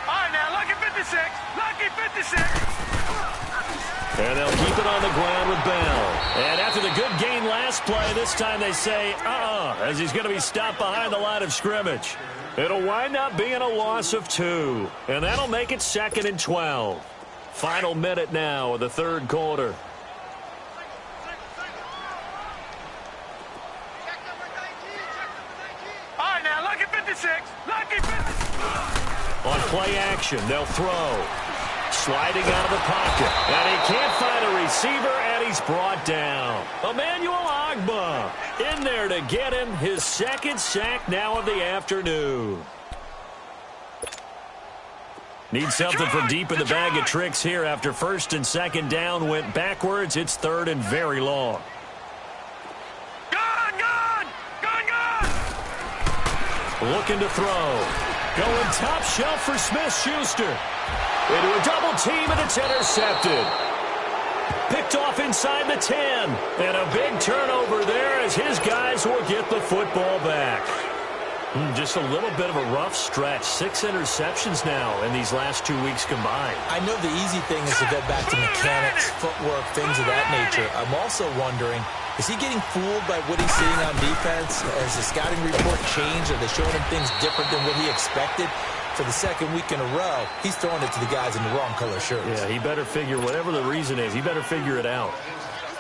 A: All right, now, lucky 56. Lucky 56.
E: And they'll keep it on the ground with Bell. And after the good gain last play, this time they say, as he's going to be stopped behind the line of scrimmage. It'll wind up being a loss of 2. And that'll make it 2nd and 12. Final minute now of the third quarter. On play action, they'll throw. Sliding out of the pocket. And he can't find a receiver, and he's brought down. Emmanuel Ogbah in there to get him his second sack now of the afternoon. Need something from deep in the bag of tricks here after first and second down went backwards. It's third and very long. Looking to throw. Going top shelf for Smith-Schuster. Into a double team, and it's intercepted. Picked off inside the 10. And a big turnover there as his guys will get the football back. Just a little bit of a rough stretch. 6 interceptions now in these last 2 weeks combined.
F: I know the easy thing is to go back to mechanics, footwork, things of that nature. I'm also wondering, is he getting fooled by what he's seeing on defense? Has the scouting report changed? Are they showing him things different than what he expected? For the second week in a row, he's throwing it to the guys in the wrong color shirts.
E: Yeah, he better figure, whatever the reason is, he better figure it out.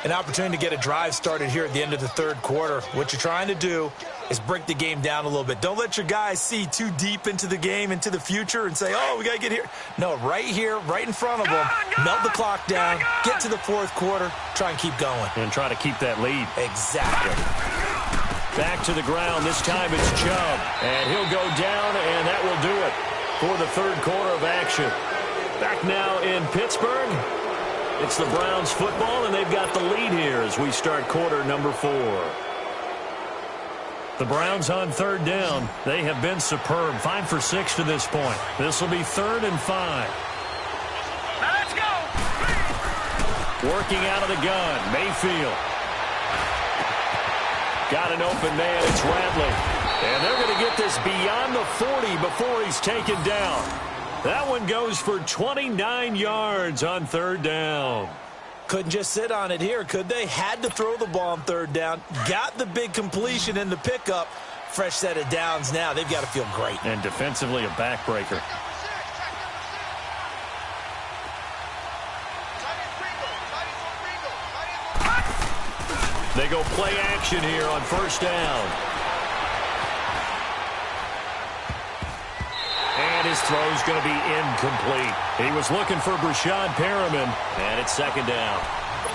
F: An opportunity to get a drive started here at the end of the third quarter. What you're trying to do is break the game down a little bit. Don't let your guys see too deep into the game, into the future, and say, oh, we got to get here. No, right here, right in front of them, melt the clock down, get to the fourth quarter, try and keep going.
E: And try to keep that lead.
F: Exactly.
E: Back to the ground. This time it's Chubb. And he'll go down, and that will do it for the third quarter of action. Back now in Pittsburgh. It's the Browns football, and they've got the lead here as we start quarter number 4. The Browns on third down. They have been superb. 5 for 6 to this point. This will be 3rd and 5.
A: Now let's go.
E: Working out of the gun. Mayfield. Got an open man. It's Radley. And they're going to get this beyond the 40 before he's taken down. That one goes for 29 yards on third down.
F: Couldn't just sit on it here, could they? Had to throw the ball on third down. Got the big completion in the pickup. Fresh set of downs now. They've got to feel great.
E: And defensively a backbreaker. They go play action here on first down. And his throw's going to be incomplete. He was looking for Brashad Perriman, and it's second down.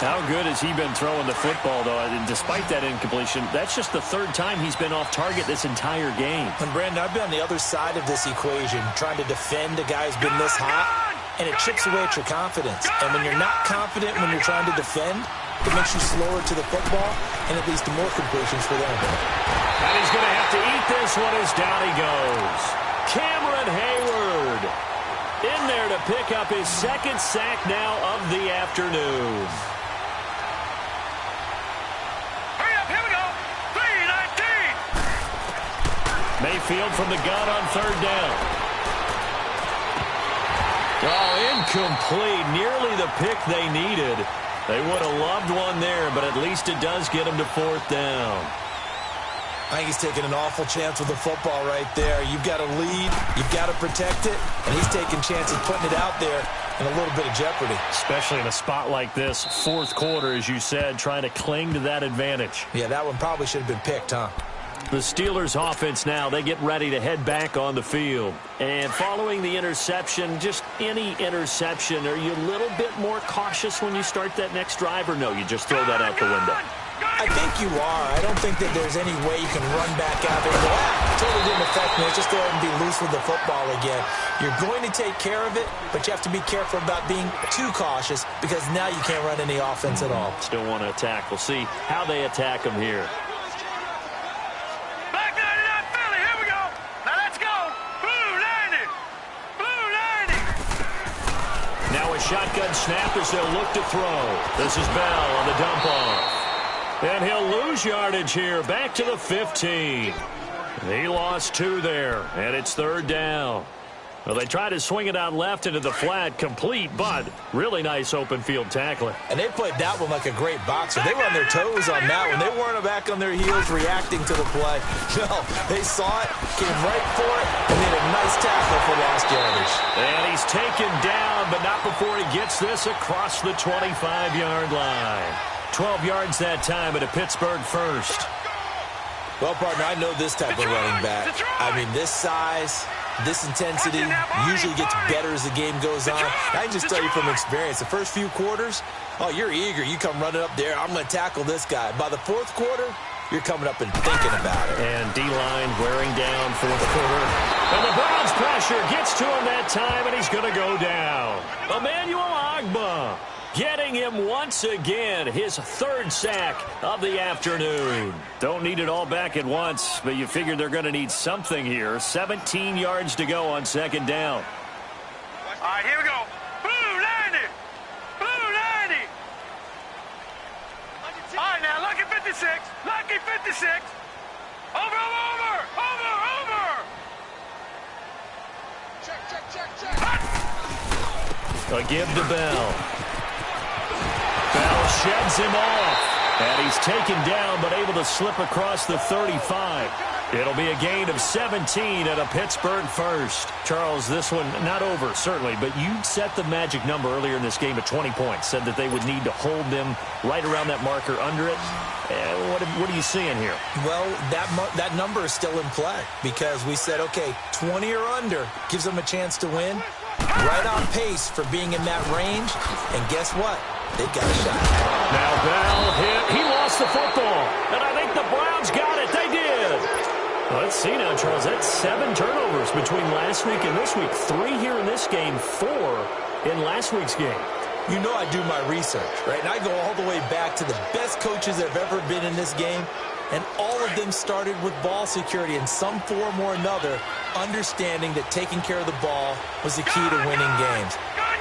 E: How good has he been throwing the football, though? And despite that incompletion, that's just the 3rd time he's been off target this entire game.
F: And, Brandon, I've been on the other side of this equation, trying to defend a guy who's been this hot, and it chips away at your confidence. And when you're not confident when you're trying to defend, it makes you slower to the football, and it leads to more completions for them.
E: And he's going to have to eat this one as down he goes. Cameron Hayward in there to pick up his 2nd sack now of the afternoon.
A: Hurry up, here we go. 3-19.
E: Mayfield from the gun on third down. Oh, incomplete. Nearly the pick they needed. They would have loved one there, but at least it does get them to 4th down.
F: I think he's taking an awful chance with the football right there. You've got to lead, you've got to protect it, and he's taking chances putting it out there in a little bit of jeopardy.
E: Especially in a spot like this, 4th quarter, as you said, trying to cling to that advantage.
F: Yeah, that one probably should have been picked, huh?
E: The Steelers offense now, they get ready to head back on the field. And following the interception, just any interception, are you a little bit more cautious when you start that next drive, or no, you just throw that out the window?
F: I think you are. I don't think that there's any way you can run back out there and go, totally didn't affect me. Let's just go ahead and be loose with the football again. You're going to take care of it, but you have to be careful about being too cautious because now you can't run any offense at all.
E: Still want to attack. We'll see how they attack him here.
A: Black 99 Philly, here we go. Now let's go. Blue 90. Blue 90.
E: Now a shotgun snap as they'll look to throw. This is Bell on the dump off. And he'll lose yardage here, back to the 15. He lost 2 there, and it's 3rd down. Well, they try to swing it out left into the flat, complete, but really nice open field tackling.
F: And they played that one like a great boxer. They were on their toes on that one. They weren't back on their heels reacting to the play. No, they saw it, came right for it, and made a nice tackle for lost yardage.
E: And he's taken down, but not before he gets this across the 25-yard line. 12 yards that time at a Pittsburgh first.
F: Well, partner, I know this type of running back. I mean, this size, this intensity usually gets better as the game goes on. I can just tell you from experience, the first few quarters, oh, you're eager. You come running up there, I'm going to tackle this guy. By the 4th quarter, you're coming up and thinking about it.
E: And D-line wearing down 4th quarter. And the Browns pressure gets to him that time, and he's going to go down. Emmanuel Ogbah getting him once again, his 3rd sack of the afternoon. Don't need it all back at once, but you figure they're going to need something here. 17 yards to go on 2nd down.
A: All right, here we go. Blue 90. Blue 90. All right, now, lucky 56. Lucky 56. Over.
E: A give to Bell. Bell sheds him off, and he's taken down but able to slip across the 35. It'll be a gain of 17 at a Pittsburgh first. Charles, this one not over, certainly, but you set the magic number earlier in this game at 20 points, said that they would need to hold them right around that marker under it. What are you seeing here?
F: Well, that number is still in play because we said, okay, 20 or under gives them a chance to win. Right on pace for being in that range, and guess what? They've got a shot.
E: Now Bell hit. He lost the football, and I think the Browns got it. They did. Well, let's see now, Charles. That's 7 turnovers between last week and this week. 3 here in this game, 4 in last week's game.
F: You know I do my research, right? And I go all the way back to the best coaches that have ever been in this game, and all of them started with ball security in some form or another, understanding that taking care of the ball was the key to winning games.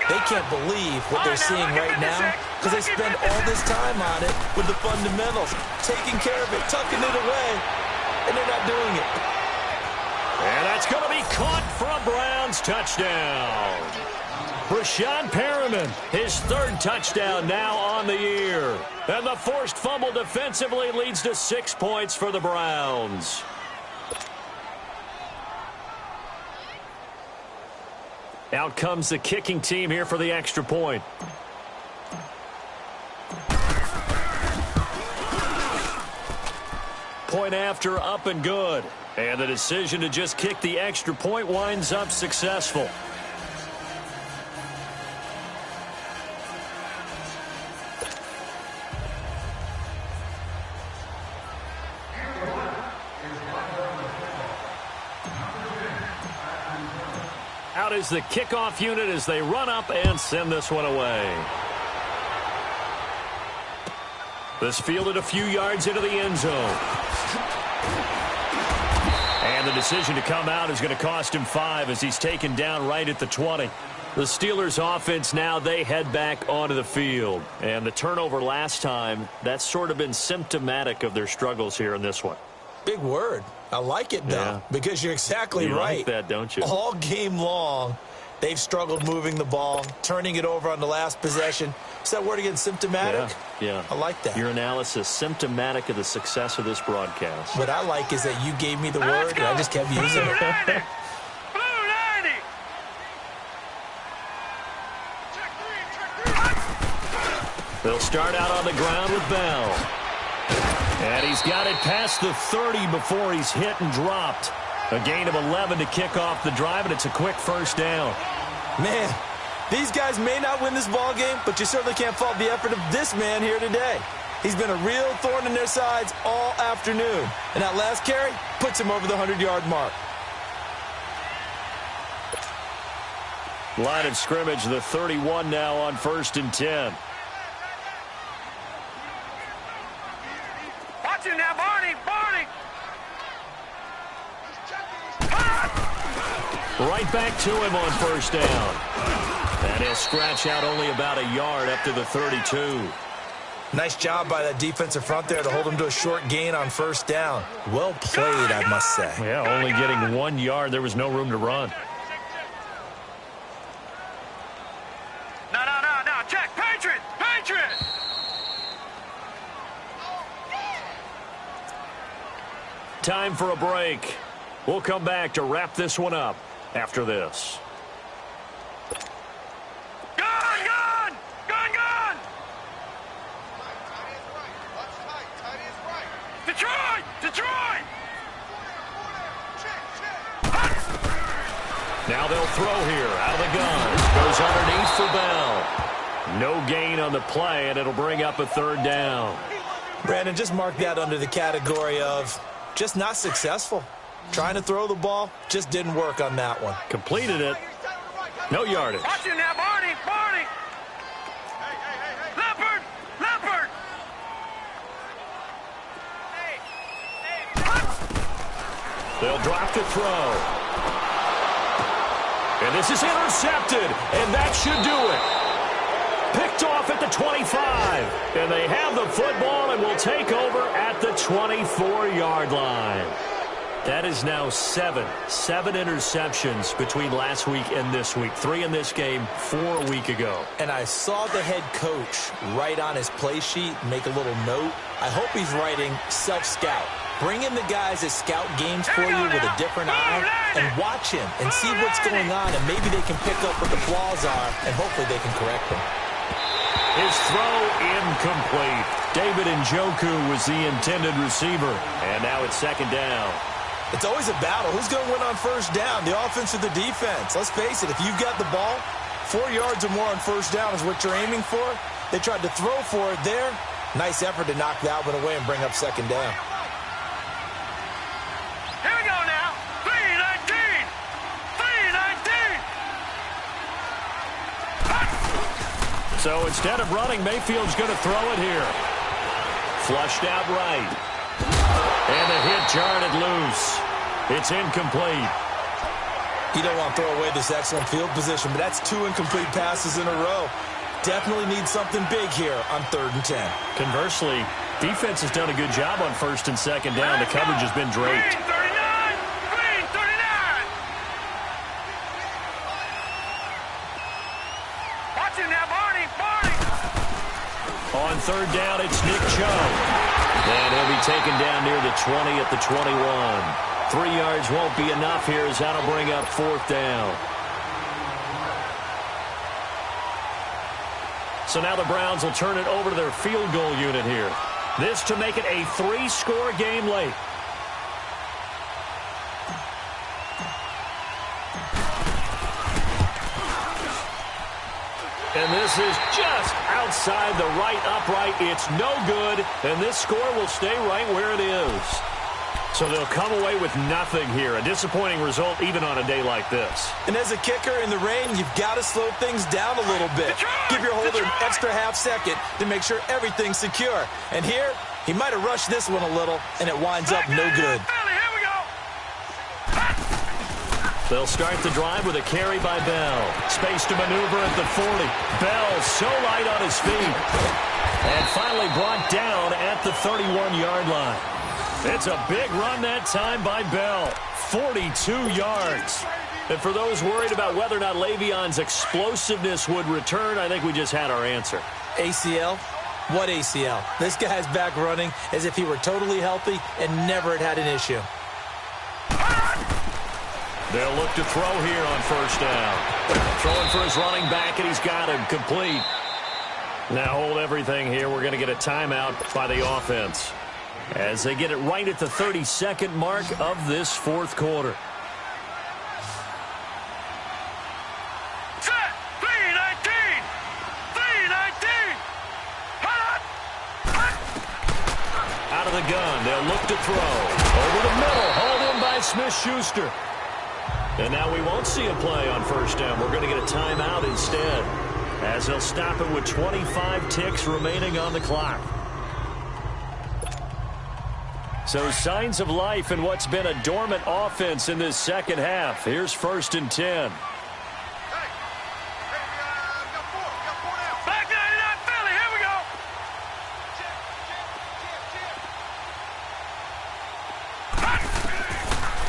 F: They can't believe what they're seeing right now because they spend all this time on it with the fundamentals, taking care of it, tucking it away, and they're not doing it.
E: And that's going to be caught for a Browns touchdown. Brashad Perriman, his 3rd touchdown now on the year. And the forced fumble defensively leads to 6 points for the Browns. Out comes the kicking team here for the extra point. Point after, up and good. And the decision to just kick the extra point winds up successful. Out is the kickoff unit as they run up and send this one away. This fielded a few yards into the end zone. And the decision to come out is going to cost him 5 as he's taken down right at the 20. The Steelers offense now, they head back onto the field. And the turnover last time, that's sort of been symptomatic of their struggles here in this one.
F: Big word. I like it, though, because you're exactly right.
E: You like that, don't you?
F: All game long, they've struggled moving the ball, turning it over on the last possession. Is that word again, symptomatic?
E: Yeah.
F: I like that.
E: Your analysis, symptomatic of the success of this broadcast.
F: What I like is that you gave me the word, and I just kept using it.
A: Blue 90.
E: They'll start out on the ground with Bell. And he's got it past the 30 before he's hit and dropped. A gain of 11 to kick off the drive, and it's a quick first down.
F: Man, these guys may not win this ball game, but you certainly can't fault the effort of this man here today. He's been a real thorn in their sides all afternoon. And that last carry puts him over the 100-yard mark.
E: Line of scrimmage, the 31 now on 1st and 10.
A: Watch him now, Barney!
E: Right back to him on 1st down. And he'll scratch out only about a yard up to the 32.
F: Nice job by that defensive front there to hold him to a short gain on 1st down. Well played, I must say.
E: Yeah, only getting 1 yard. There was no room to run.
A: No, check! Patriot!
E: Time for a break. We'll come back to wrap this one up after this.
A: Gun! Detroit!
E: Now they'll throw here out of the gun. Goes underneath for Bell. No gain on the play, and it'll bring up a 3rd down.
F: Brandon, just mark that under the category of just not successful. Trying to throw the ball, just didn't work on that one.
E: Completed it. No yardage.
A: Watch him now, Barney! Leopard!
E: They'll drop to throw. And this is intercepted, and that should do it. Picked off at the 25. And they have the football and will take over at the 24-yard line. That is now 7 interceptions between last week and this week. 3 in this game, 4 a week ago.
F: And I saw the head coach write on his play sheet, make a little note. I hope he's writing self-scout. Bring in the guys that scout games for you with a different eye and watch him and see what's going on, and maybe they can pick up what the flaws are, and hopefully they can correct them.
E: His throw incomplete. David Njoku was the intended receiver, and now it's 2nd down.
F: It's always a battle. Who's going to win on 1st down, the offense or the defense? Let's face it, if you've got the ball, 4 yards or more on 1st down is what you're aiming for. They tried to throw for it there. Nice effort to knock that one away and bring up 2nd down.
A: Here we go now. 3-19.
E: So instead of running, Mayfield's going to throw it here. Flushed out right. And the hit jarred it loose. It's incomplete.
F: You don't want to throw away this excellent field position, but that's 2 incomplete passes in a row. Definitely need something big here on 3rd and 10.
E: Conversely, defense has done a good job on 1st and 2nd down. The coverage has been draped.
A: Green 39. Watch him now, Barney.
E: On 3rd down, it's Nick Chubb. And he'll be taken down near the 20 at the 21. 3 yards won't be enough here as that'll bring up 4th down. So now the Browns will turn it over to their field goal unit here. This to make it a 3-score game late. And this is just outside the right upright. It's no good, and this score will stay right where it is. So they'll come away with nothing here. A disappointing result even on a day like this.
F: And as a kicker in the rain, you've got to slow things down a little bit. Give your holder an extra half second to make sure everything's secure. And here, he might have rushed this one a little, and it winds up no good.
E: They'll start the drive with a carry by Bell. Space to maneuver at the 40. Bell so light on his feet. And finally brought down at the 31-yard line. It's a big run that time by Bell. 42 yards. And for those worried about whether or not Le'Veon's explosiveness would return, I think we just had our answer.
F: ACL? What ACL? This guy's back running as if he were totally healthy and never had an issue.
E: They'll look to throw here on 1st down. Throwing for his running back, and he's got him complete. Now hold everything here. We're going to get a timeout by the offense as they get it right at the 32nd mark of this 4th quarter.
A: Set! 3-19! 3-19!
E: the gun. They'll look to throw. Over the middle. Hauled in by Smith-Schuster. And now we won't see a play on first down. We're going to get a timeout instead, as they'll stop it with 25 ticks remaining on the clock. So signs of life in what's been a dormant offense in this second half. Here's 1st and 10.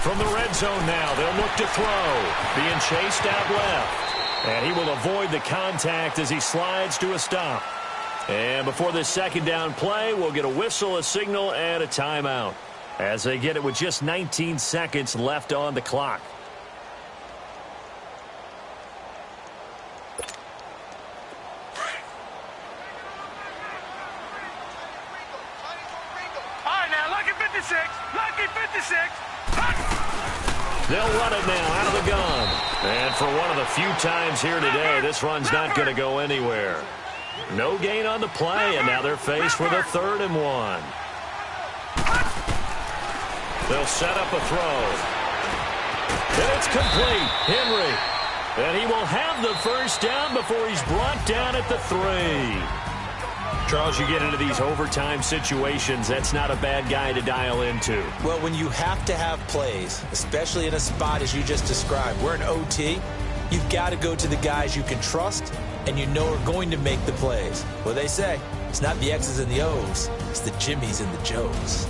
E: From the red zone now, they'll look to throw. Being chased out left. And he will avoid the contact as he slides to a stop. And before this second down play, we'll get a whistle, a signal, and a timeout, as they get it with just 19 seconds left on the clock.
A: All right, now, lucky 56. Lucky 56.
E: They'll run it now out of the gun. And for one of the few times here today, this run's not going to go anywhere. No gain on the play, and now they're faced with a 3rd and 1. They'll set up a throw. And it's complete. Henry. And he will have the first down before he's brought down at the 3. Charles, you get into these overtime situations, that's not a bad guy to dial into.
F: Well, when you have to have plays, especially in a spot as you just described, we're in OT, you've got to go to the guys you can trust and you know are going to make the plays. Well, they say it's not the X's and the O's, it's the Jimmys and the Joes.